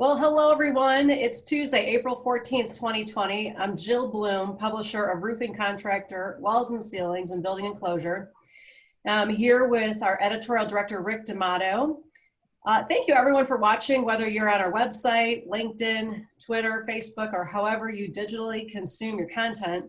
Well, hello everyone. It's Tuesday, April 14th, 2020. I'm Jill Bloom, publisher of Roofing Contractor, Walls and Ceilings, and Building Enclosure. I'm here with our editorial director, Rick D'Amato. Thank you everyone for watching, whether you're on our website, LinkedIn, Twitter, Facebook, or however you digitally consume your content.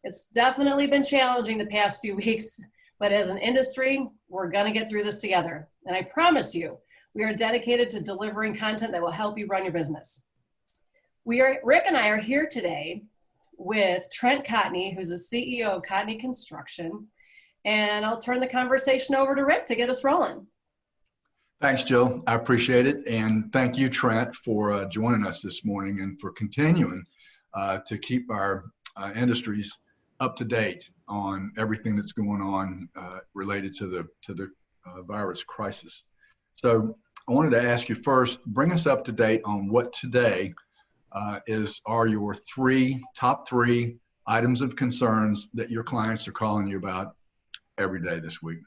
It's definitely been challenging the past few weeks, but as an industry, we're gonna get through this together. And I promise you, we are dedicated to delivering content that will help you run your business. Rick and I are here today with Trent Cotney, who's the CEO of Cotney Construction. And I'll turn the conversation over to Rick to get us rolling. Thanks, Jill. I appreciate it. And thank you, Trent, for joining us this morning and for continuing to keep our industries up to date on everything that's going on related to the virus crisis. So I wanted to ask you first, bring us up to date on what today are your top three items of concerns that your clients are calling you about every day this week.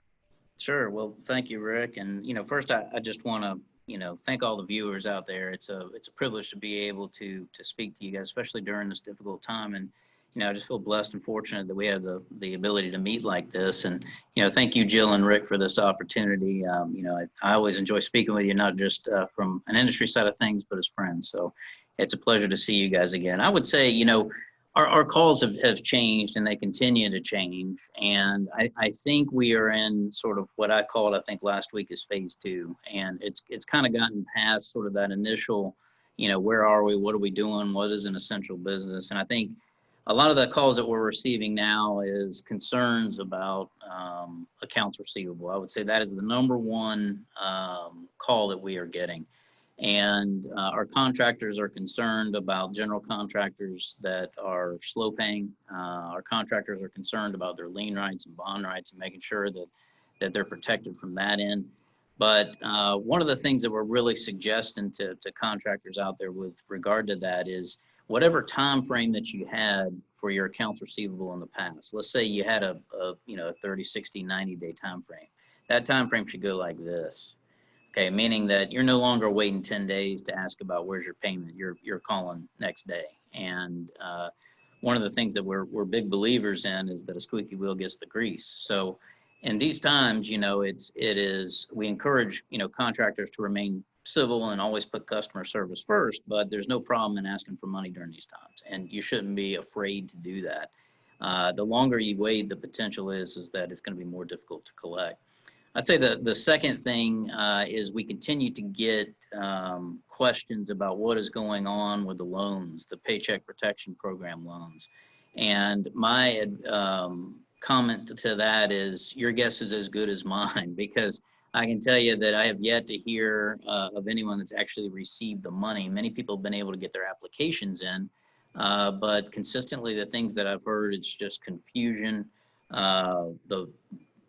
Sure. Well, thank you, Rick. And, first I just want to, thank all the viewers out there. It's a privilege to be able to speak to you guys, especially during this difficult time. And, I just feel blessed and fortunate that we have the ability to meet like this. And, thank you, Jill and Rick, for this opportunity. I always enjoy speaking with you, not just from an industry side of things, but as friends. So it's a pleasure to see you guys again. I would say, our calls have changed and they continue to change. And I think we are in sort of what I called, I think last week is phase two. And it's kind of gotten past sort of that initial, where are we, what are we doing, what is an essential business? And I think a lot of the calls that we're receiving now is concerns about accounts receivable. I would say that is the number one call that we are getting. And our contractors are concerned about general contractors that are slow paying. Our contractors are concerned about their lien rights and bond rights and making sure that they're protected from that end. But one of the things that we're really suggesting to contractors out there with regard to that is whatever time frame that you had for your accounts receivable in the past. Let's say you had a 30, 60, 90-day time frame. That time frame should go like this. Okay, meaning that you're no longer waiting 10 days to ask about where's your payment. You're calling next day. And one of the things that we're big believers in is that a squeaky wheel gets the grease. So in these times, we encourage, contractors to remain civil and always put customer service first, but there's no problem in asking for money during these times. And you shouldn't be afraid to do that. The longer you wait, the potential is that it's going to be more difficult to collect. I'd say the second thing is we continue to get questions about what is going on with the loans, the Paycheck Protection Program loans. And my comment to that is your guess is as good as mine, because I can tell you that I have yet to hear of anyone that's actually received the money. Many people have been able to get their applications in, but consistently the things that I've heard, it's just confusion. The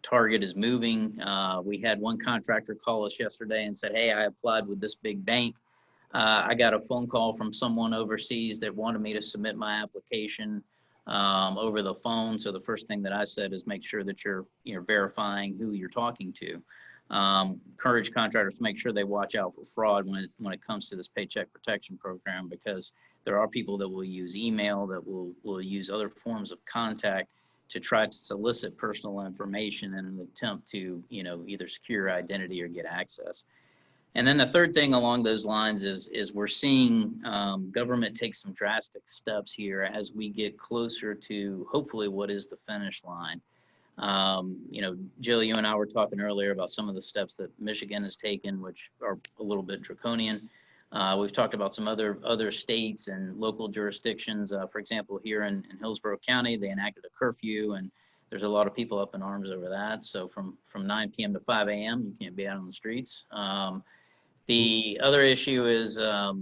target is moving. We had one contractor call us yesterday and said, hey, I applied with this big bank. I got a phone call from someone overseas that wanted me to submit my application over the phone. So the first thing that I said is make sure that you're verifying who you're talking to. Encourage contractors to make sure they watch out for fraud when it comes to this Paycheck Protection Program, because there are people that will use email, that will use other forms of contact to try to solicit personal information in an attempt to, either secure identity or get access. And then the third thing along those lines is we're seeing government take some drastic steps here as we get closer to hopefully what is the finish line. Jill, you and I were talking earlier about some of the steps that Michigan has taken, which are a little bit draconian. We've talked about some other states and local jurisdictions. For example, here in Hillsborough County, they enacted a curfew, and there's a lot of people up in arms over that. So from 9 p.m. to 5 a.m., you can't be out on the streets. The other issue is, I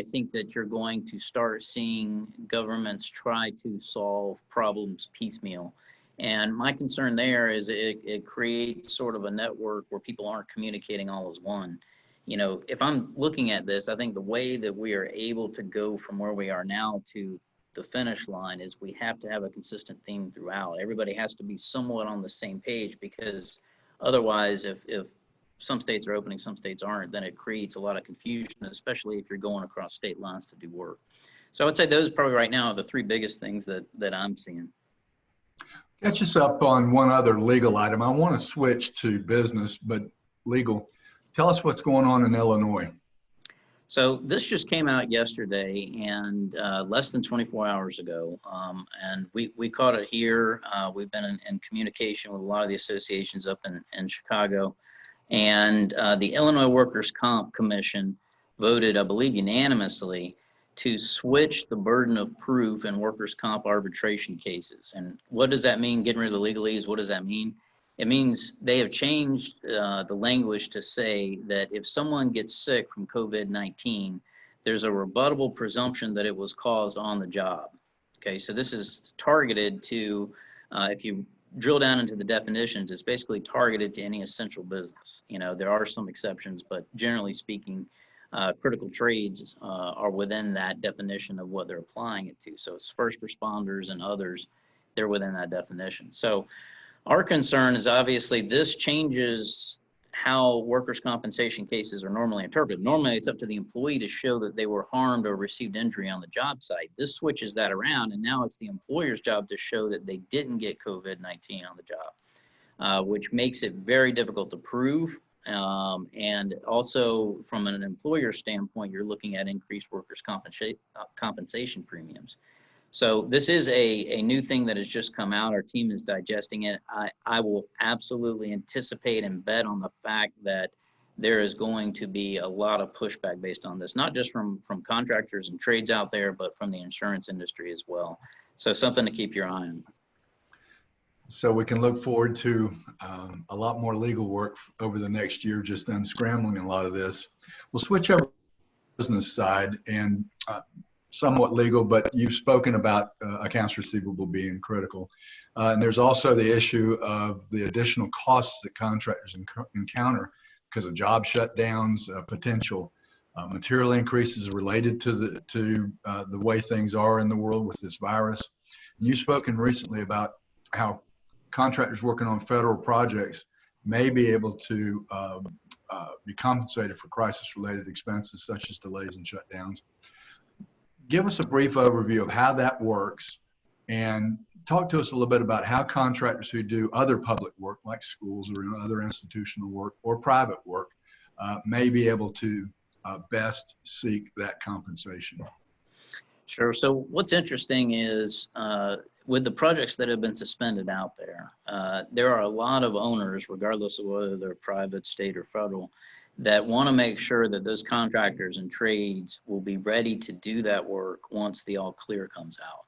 think that you're going to start seeing governments try to solve problems piecemeal. And my concern there is it creates sort of a network where people aren't communicating all as one. If I'm looking at this, I think the way that we are able to go from where we are now to the finish line is we have to have a consistent theme throughout. Everybody has to be somewhat on the same page, because otherwise, if some states are opening, some states aren't, then it creates a lot of confusion, especially if you're going across state lines to do work. So I would say those probably right now are the three biggest things that I'm seeing. Catch us up on one other legal item. I want to switch to business, but legal. Tell us what's going on in Illinois. So this just came out yesterday and less than 24 hours ago. And we caught it here. We've been in communication with a lot of the associations up in Chicago. And the Illinois Workers' Comp Commission voted, I believe, unanimously to switch the burden of proof in workers' comp arbitration cases. And what does that mean, getting rid of the legalese? What does that mean? It means they have changed the language to say that if someone gets sick from COVID-19, there's a rebuttable presumption that it was caused on the job. Okay, so this is targeted to, if you drill down into the definitions, it's basically targeted to any essential business. You know, there are some exceptions, but generally speaking, critical trades are within that definition of what they're applying it to. So it's first responders and others, they're within that definition. So our concern is obviously this changes how workers' compensation cases are normally interpreted. Normally, it's up to the employee to show that they were harmed or received injury on the job site. This switches that around, and now it's the employer's job to show that they didn't get COVID-19 on the job, which makes it very difficult to prove. And also, from an employer standpoint, you're looking at increased workers' compensation premiums. So this is a new thing that has just come out. Our team is digesting it. I will absolutely anticipate and bet on the fact that there is going to be a lot of pushback based on this, not just from contractors and trades out there, but from the insurance industry as well. So something to keep your eye on. So we can look forward to a lot more legal work over the next year, just unscrambling a lot of this. We'll switch over to the business side and somewhat legal, but you've spoken about accounts receivable being critical. And there's also the issue of the additional costs that contractors encounter because of job shutdowns, potential material increases related to the way things are in the world with this virus. And you've spoken recently about how contractors working on federal projects may be able to be compensated for crisis-related expenses such as delays and shutdowns. Give us a brief overview of how that works and talk to us a little bit about how contractors who do other public work like schools or other institutional work or private work may be able to best seek that compensation. Sure. So what's interesting is with the projects that have been suspended out there, there are a lot of owners, regardless of whether they're private, state, or federal, that want to make sure that those contractors and trades will be ready to do that work once the all clear comes out.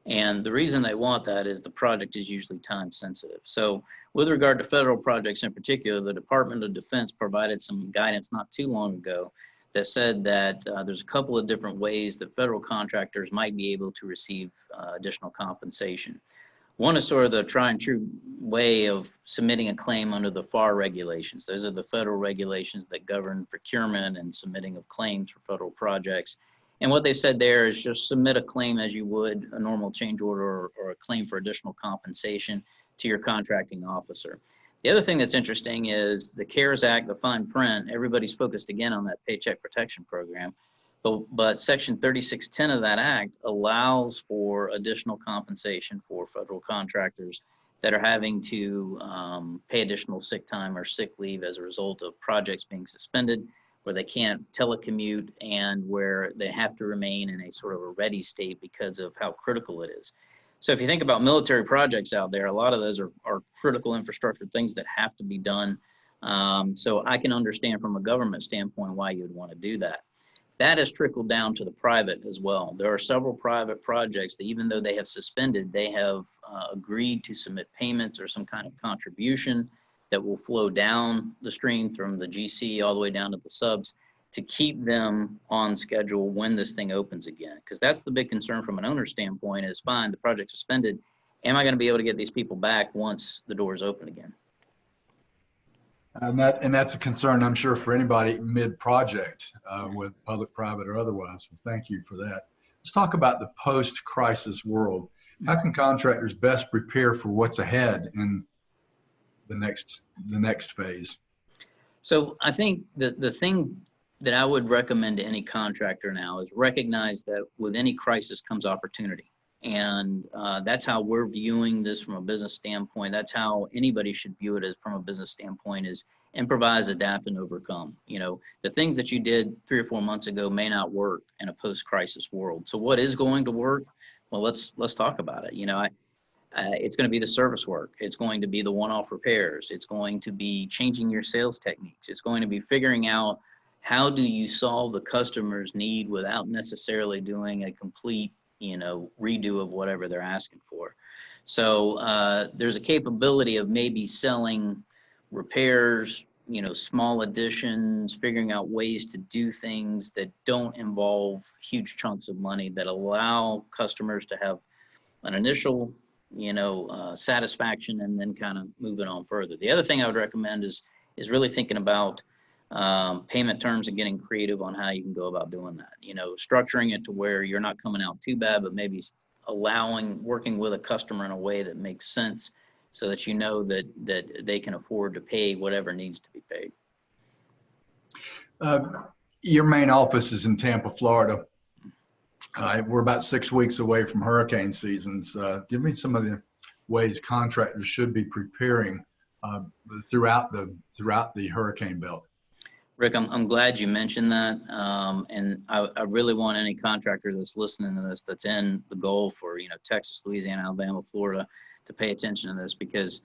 And the reason they want that is the project is usually time sensitive. So with regard to federal projects in particular, the Department of Defense provided some guidance not too long ago that said that there's a couple of different ways that federal contractors might be able to receive additional compensation. One is sort of the tried and true way of submitting a claim under the FAR regulations. Those are the federal regulations that govern procurement and submitting of claims for federal projects. And what they said there is just submit a claim as you would a normal change order or a claim for additional compensation to your contracting officer. The other thing that's interesting is the CARES Act, the fine print, everybody's focused again on that Paycheck Protection Program. But Section 3610 of that act allows for additional compensation for federal contractors that are having to pay additional sick time or sick leave as a result of projects being suspended, where they can't telecommute and where they have to remain in a sort of a ready state because of how critical it is. So if you think about military projects out there, a lot of those are critical infrastructure things that have to be done. So I can understand from a government standpoint why you would want to do that. That has trickled down to the private as well. There are several private projects that even though they have suspended, they have agreed to submit payments or some kind of contribution that will flow down the stream from the GC all the way down to the subs to keep them on schedule when this thing opens again. Because that's the big concern from an owner standpoint is fine, the project's suspended. Am I going to be able to get these people back once the doors open again? And that's a concern, I'm sure, for anybody mid-project with public, private, or otherwise. Well, thank you for that. Let's talk about the post-crisis world. How can contractors best prepare for what's ahead in the next phase? So I think the thing that I would recommend to any contractor now is recognize that with any crisis comes opportunity. And that's how we're viewing this from a business standpoint. That's how anybody should view it as from a business standpoint is improvise, adapt, and overcome. You know, the things that you did 3 or 4 months ago may not work in a post-crisis world. So what is going to work? Well, let's talk about it. You know, it's going to be the service work. It's going to be the one-off repairs. It's going to be changing your sales techniques. It's going to be figuring out how do you solve the customer's need without necessarily doing a complete, you know, redo of whatever they're asking for. So there's a capability of maybe selling repairs, you know, small additions, figuring out ways to do things that don't involve huge chunks of money that allow customers to have an initial, you know, satisfaction and then kind of moving on further. The other thing I would recommend is really thinking about payment terms and getting creative on how you can go about doing that. You know, structuring it to where you're not coming out too bad, but maybe working with a customer in a way that makes sense so that you know that they can afford to pay whatever needs to be paid. Your main office is in Tampa, Florida. We're about 6 weeks away from hurricane seasons. Give me some of the ways contractors should be preparing throughout the hurricane belt. Rick, I'm glad you mentioned that, and I really want any contractor that's listening to this that's in the Gulf or, you know, Texas, Louisiana, Alabama, Florida, to pay attention to this, because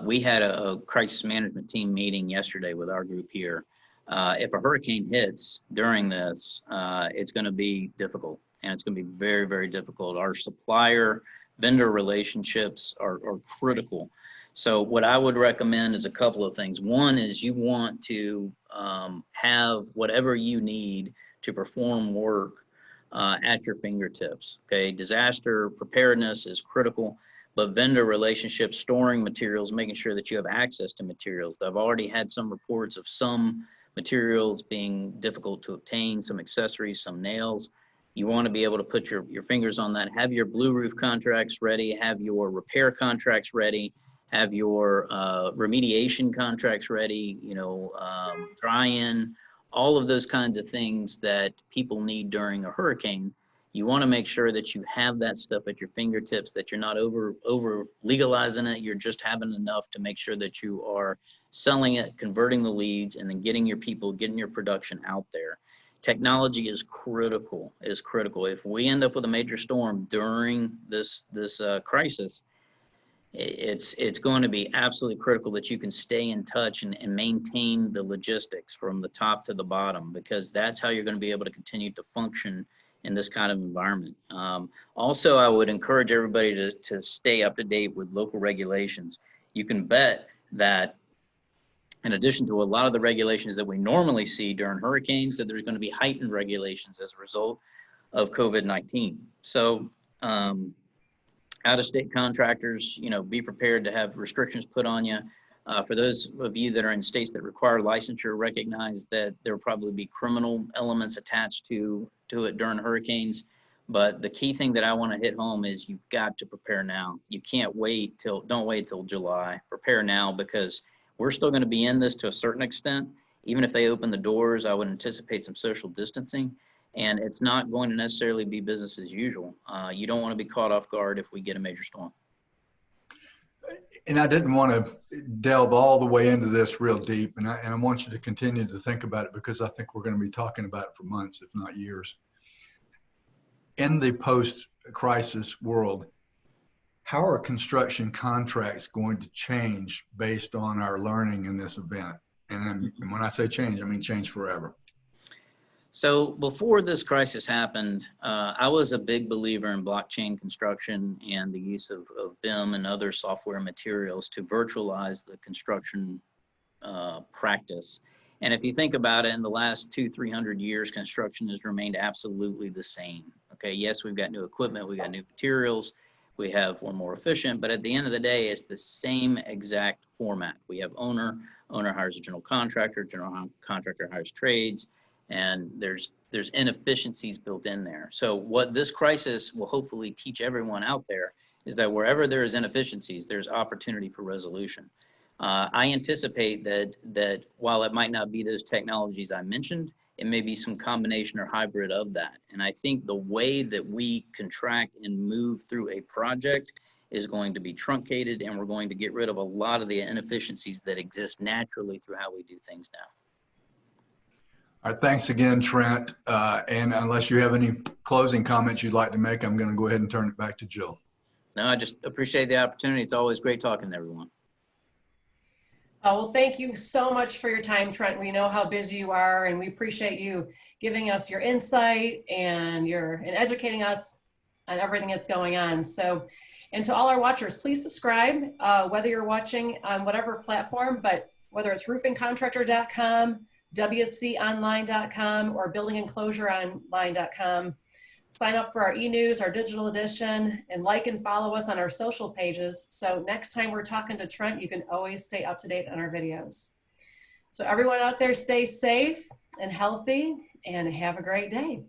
we had a crisis management team meeting yesterday with our group here. If a hurricane hits during this, it's going to be difficult, and it's going to be very, very difficult. Our supplier vendor relationships are critical. So what I would recommend is a couple of things. One is you want to have whatever you need to perform work at your fingertips. Okay, disaster preparedness is critical, but vendor relationships, storing materials, making sure that you have access to materials. I've already had some reports of some materials being difficult to obtain, some accessories, some nails. You want to be able to put your fingers on that. Have your blue roof contracts ready, have your repair contracts ready, have your remediation contracts ready, you know, dry-in, all of those kinds of things that people need during a hurricane. You want to make sure that you have that stuff at your fingertips, that you're not over legalizing it. You're just having enough to make sure that you are selling it, converting the leads, and then getting your people, getting your production out there. Technology is critical, If we end up with a major storm during this crisis, it's going to be absolutely critical that you can stay in touch and maintain the logistics from the top to the bottom, because that's how you're going to be able to continue to function in this kind of environment. Also, I would encourage everybody to stay up to date with local regulations. You can bet that in addition to a lot of the regulations that we normally see during hurricanes, that there's going to be heightened regulations as a result of COVID-19. So out-of-state contractors, you know, be prepared to have restrictions put on you. For those of you that are in states that require licensure, recognize that there will probably be criminal elements attached to it during hurricanes. But the key thing that I want to hit home is you've got to prepare now. You can't don't wait till July. Prepare now, because we're still going to be in this to a certain extent. Even if they open the doors, I would anticipate some social distancing. And it's not going to necessarily be business as usual. You don't want to be caught off guard if we get a major storm. And I didn't want to delve all the way into this real deep, and I want you to continue to think about it, because I think we're going to be talking about it for months, if not years. In the post-crisis world, how are construction contracts going to change based on our learning in this event? And when I say change, I mean change forever. So before this crisis happened, I was a big believer in blockchain construction and the use of BIM and other software materials to virtualize the construction practice. And if you think about it, in the last 200-300 years, construction has remained absolutely the same. Okay, yes, we've got new equipment, we've got new materials, we're more efficient, but at the end of the day, it's the same exact format. We have owner hires a general contractor hires trades, and there's inefficiencies built in there. So what this crisis will hopefully teach everyone out there is that wherever there is inefficiencies, there's opportunity for resolution. I anticipate that while it might not be those technologies I mentioned, it may be some combination or hybrid of that. And I think the way that we contract and move through a project is going to be truncated, and we're going to get rid of a lot of the inefficiencies that exist naturally through how we do things now. All right, thanks again, Trent. And unless you have any closing comments you'd like to make, I'm going to go ahead and turn it back to Jill. No, I just appreciate the opportunity. It's always great talking to everyone. Well, thank you so much for your time, Trent. We know how busy you are, and we appreciate you giving us your insight and educating us on everything that's going on. So, and to all our watchers, please subscribe, whether you're watching on whatever platform, but whether it's roofingcontractor.com, wconline.com, or buildingenclosureonline.com. Sign up for our e-news, our digital edition, and like and follow us on our social pages. So next time we're talking to Trent, you can always stay up to date on our videos. So everyone out there, stay safe and healthy, and have a great day.